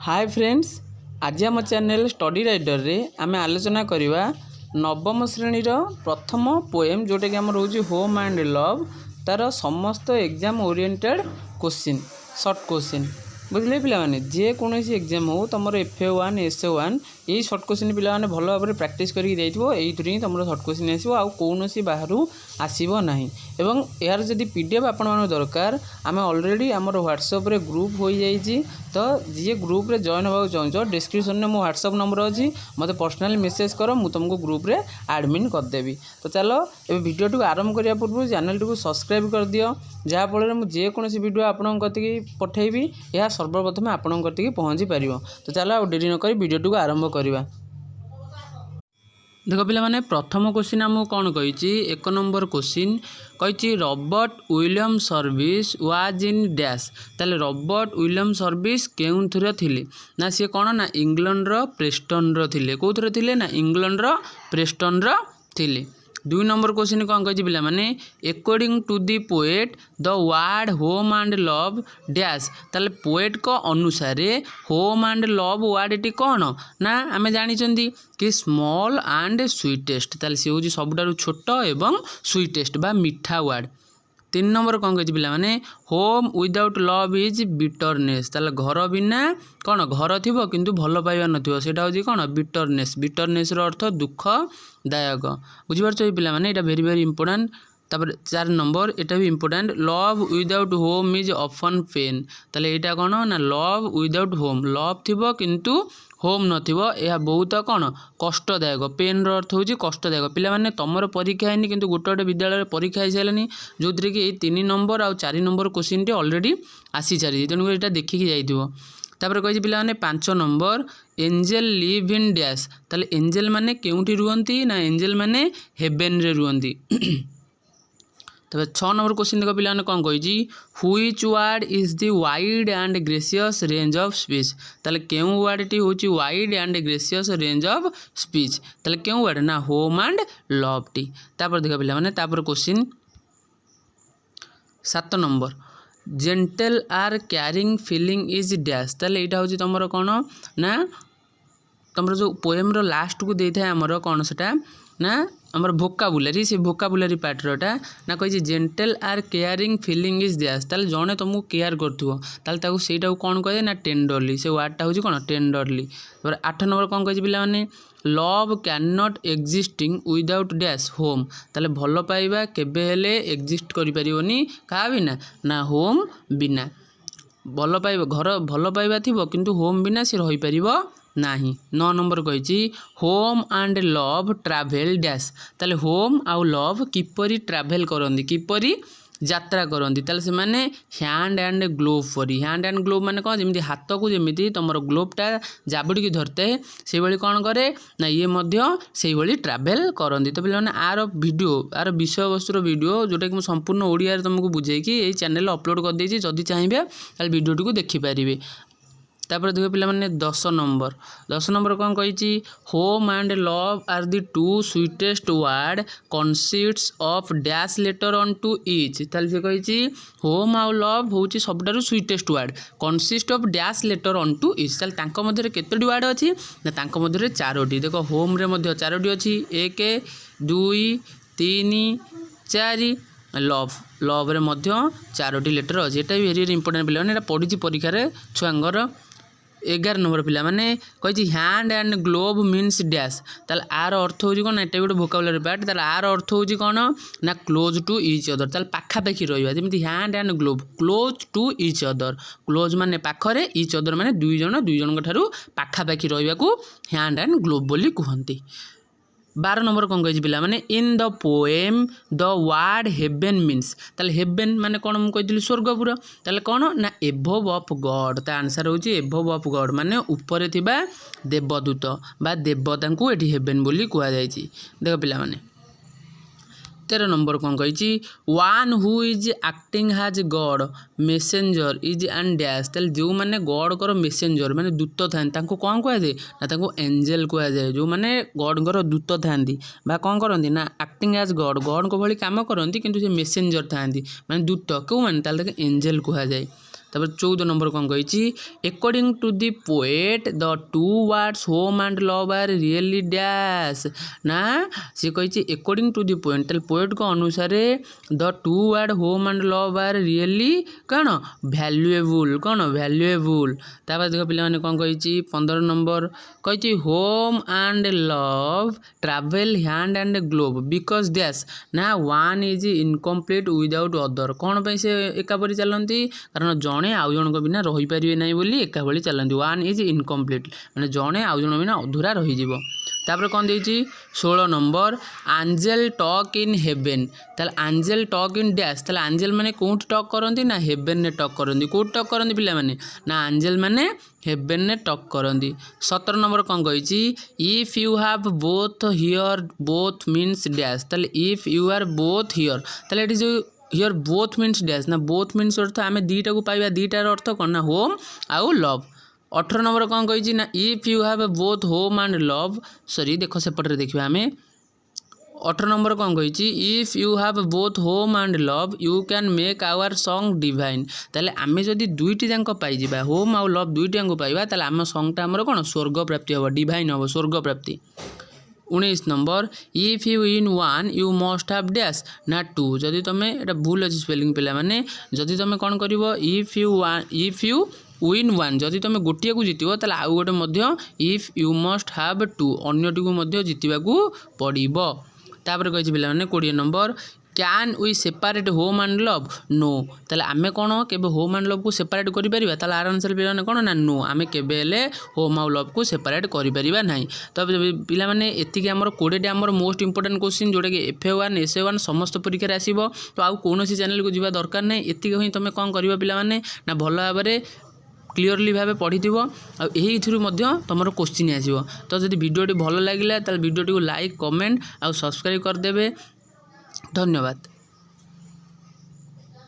Hi friends, आज आम channel study writer रे आम आलोचना करवा नवम श्रेणी प्रथम पोएम जोटा कि आम रोज होम एंड लव तार समस्त exam oriented question short question बुझे पे जेकोसी एग्जाम हो तुम FA1 SA1 यही शॉर्ट क्वेश्चन पे भल भाव प्रैक्टिस करके ही तुम शॉर्ट क्वेश्चन आसो आ कौन बाहर आसब ना एवं यार जदि PDF आपण दरकार आम ऑलरेडी आम व्हाट्सएप रे ग्रुप हो जाइए तो जी ग्रुप रे जॉइन होगा चाहो डिस्क्रिप्शन में मो व्हाट्सएप नंबर अच्छी मत पर्सनली मेसेज कर मुझे तुमको ग्रुप रे एडमिन करदेवी। तो चलो ये वीडियो टी आरंभ करने पूर्व चैनल टी सब्सक्राइब कर दियो जहाँफल मुझे जेकोसी वीडियो आपण पठेबी यह सर्वप्रथम आपण पहुँची पार। तो चलो आ डेरी नक वीडियो टी आरंभ करवा। देख पे मैंने प्रथम क्वेश्चन आमको कौन कही एक नंबर क्वेश्चन कही Robert William service was in dash ताले रॉबर्ट विलियम सर्विस केउथर थिले ना सी कौन ना इंग्लैंड रो प्रेस्टन रो थिले कौथर थिले ना इंग्लैंड रो प्रेस्टन रो थिले। 2 नंबर क्वेश्चन कौन कही पिला माने according to the poet the word home and love dash ताले पोएट को अनुसार होम एंड लव वर्ड टी कौन ना आम जानी कि स्मॉल एंड स्वीटेस्ट ताले सी हूँ सबुठारु छोट एवं स्वीटेस्ट बा मीठा वर्ड। 3 नंबर कौन कही पिला माने home without love is bitterness ताले घर बिना कौन घर थी किंतु भल पाइबा नथिबो सेटा होची कौन बिटरनेस बिटरनेस रो अर्थ दुखदायक बुझिपार पिला माने एटा वेरी वेरी इंपोर्टेंट। तापर 4 नंबर एटा भी important love without home is often pain ताले एटा कौन ना लव विदाउट होम लव थिबो किंतु होम नथिबो यह बहुत कौन कष्टदायक पेन रो अर्थ होची कष्टदायक। पिला माने तमर परीक्षा हैनी किंतु गोटे गोटे विद्यालय परीक्षा हो सारे जो थी कि 3 नंबर आ 4 नंबर क्वेश्चन टी ऑलरेडी आसी सारी तेणुक यहाँ देखिकी जाइथिबो। तापर कही पिला माने 5 number angel live in dash ताले एंजेल माने केउठी रुहंती ना एंजेल माने हेवेन रे रुहंती। तब 6 नंबर क्वेश्चन देखो पिला कौन कही which word is the wide and gracious range of speech ताले केउ वर्ड टी होची wide and gracious range of speech ताले केउ वर्ड ना होम एंड लव टी। तापर देखो पिला माने तापर question 7 number gentle or caring feeling is dash ताले एटा होची तमरो कौन ना तमरो जो पोएम रो लास्ट को देई थाए हमरो कौन सेटा ना आमर भोकाबुलारी से भोकाबुलारी पार्टरटा ना कही gentle or caring feeling is dash ताले जड़े तुमको केयर करूँ ताले सहीटा कौन कहे ना टेंडरली से वर्डटा हूँ कौन टेंडरली। 8 नंबर कौन कही पिला माने love can not existing without dash home ताले भल पाइबा केबे हेले एक्जिस्ट करि परिबोनी का बिना ना होम बिना भल पाइबा घर भल पाइबा थिबो किंतु होम बिना से रही परिबो नाही। 9 नंबर कही home and love travel dash ताले होम आउ लव किपरि ट्रावेल करंदी किपरि यात्रा करंदी ताले से माने हैंड एंड ग्लोव परी हैंड एंड ग्लोव माने कौन जमी हाथ को जमी तुम ग्लोवटा जाबुड़ी की धरते से भाई कौन करे ना ये मध्य से भाई ट्रावेल करंदी। तो पे आर वीडियो आर विषय वस्तुर वीडियो जोटा कि संपूर्ण ओडिया रे तुमको बुझेकी ये चैनल अपलोड कर देछि जदि चाहिए ताले वीडियो टी देखिपारे। तापर देखो पिला माने 10 नंबर कौन कही home and love are the 2 sweetest word consists of dash letter on to each ताले से कही होम आउ लव होची सबटारु sweetest word consist of dash letter on to each ताले तांको मध्य केतोटी वर्ड अछि ना तांको मध्य 4टी देखो होम रे मध्य 4टी अछि 1 2 3 4 लव रे मध्य 4टी लेटर अछि एटा भी वेरी इंपोर्टेंट पिला एटा पढिछि परीक्षा रे छुआंगर। 11 नंबर पिला माने कही hand and glove means dash ताले आर अर्थ होची कोन एटा गोटे वोकाबुलरी पार्ट ताले आर अर्थ होची कोन ना क्लोज टू ईच अदर ताले पाखा पाखी रहिबा जेमिति hand and glove close to each other close माने पाखरे ईच अदर माने दुई जन ठारू पाखा पाखी रहिबा को हैंड एंड ग्लोव बोली कहंती। 12 नंबर कौन कही पिला माने in the poem the word heaven means ताले हेवेन माने कौन मु कहितली स्वर्गपुर ताले कौन ना एभव ऑफ गॉड ता आंसर होची एभव ऑफ गॉड माने ऊपर थिबा देवदूत बा देवता को एठी हेवेन बोली कुआ जायची। देखो पिला माने 13 नंबर कौन कही one who is acting has God messenger is and dash ताले जो माने गॉड कर मेसेंजर माने दूत थांती तांको कौन कह जाए ना तांको एंजेल कह जाए जो माने गॉड कर दूत थांती बा कौन करती ना एक्टिंग हैज गॉड गॉड को भली काम करती किंतु से मेसेंजर थांती माने दूत क्यों माने ताले एंजेल कह जाए। तापर 14 नंबर कौन कही according to the poet the two words home and love are really dash ना सी कही अकॉर्डिंग टू द पोएट ताले पोएट को अनुसार the two word home and love are really कौन वैल्यूएबल तापर देख पिला माने कौन कही 15 नंबर कही home and love travel hand and glove because dash ना one is incomplete without other कौन पे से एकापरी चलती कारण जड़े आउ जन बिना रही पारे ना बोली एकाभली चलती वन इज इनकम्प्लीट मैंने जड़े आउ जन बिना अधूरा रही तापर कौन देती 16 number Angel talk in heaven ताले आंजेल टॉक इन डैश ताले आंजेल माने कोट टॉक करती ना हेवेन ने टॉक करती कोट टॉक करती पिला माने ना आंजेल माने हेवेन ने टॉक करती 17 नंबर कौन कही if you have both hear both means dash ताले if you are both hear ताले एटी जो हियर बोथ मीन्स डैश ना बोथ मीन्स अर्थ आम दुईटा को पाइबा दुईटार अर्थ कौन ना होम आउ लव 18 नंबर कौन कही ना if you have both home and love sorry देख सेपटे देखिए आम 18 नंबर कौन कही if you have both home and love you can make our song divine ताले आम जदि दुईटी जाक पाइबा होम आउ लव दुईटी जाक पाइबा ताले आम सॉन्गटा आमर कौन स्वर्ग प्राप्ति हम डिवाइन हम स्वर्ग प्राप्ति 19 number if you in one you must have dash ना टू जदि तुम एटा भूल अच्छी स्पेलिंग पिला माने जदि तुम कौन कर इफ यू विन वन जदि तुम गोटे को जितब ताले आउ गोटे मध्य if you must have to अन्यटी को मध्य जितवा पड़ो तापर कही पिला माने 20 number can we separate home and love no ताले आमे कौन केबे होम एंड लव को सेपरेट करि परिबा ताले आंसर पिला माने कौन ना नो आमे केबे ले होम आउ लव को सेपरेट करि परिबा नाही तो पिला माने एतिके हमर 20 हमर मोस्ट इंपोर्टेंट क्वेश्चन जोडे के FA1 SA1 समस्त परीक्षा रे आसीबो तो आउ कोनोसी चैनल को जिबा दरकार नै एतिके ही तमे कोन करिबा पिला माने ना भलो भाबरे क्लीयरली भाव पढ़ी तुम क्वेश्चन आसो तो जब वीडियोटी भल लगे तो वीडियोटी को लाइक कमेंट और सब्सक्राइब करदे धन्यवाद।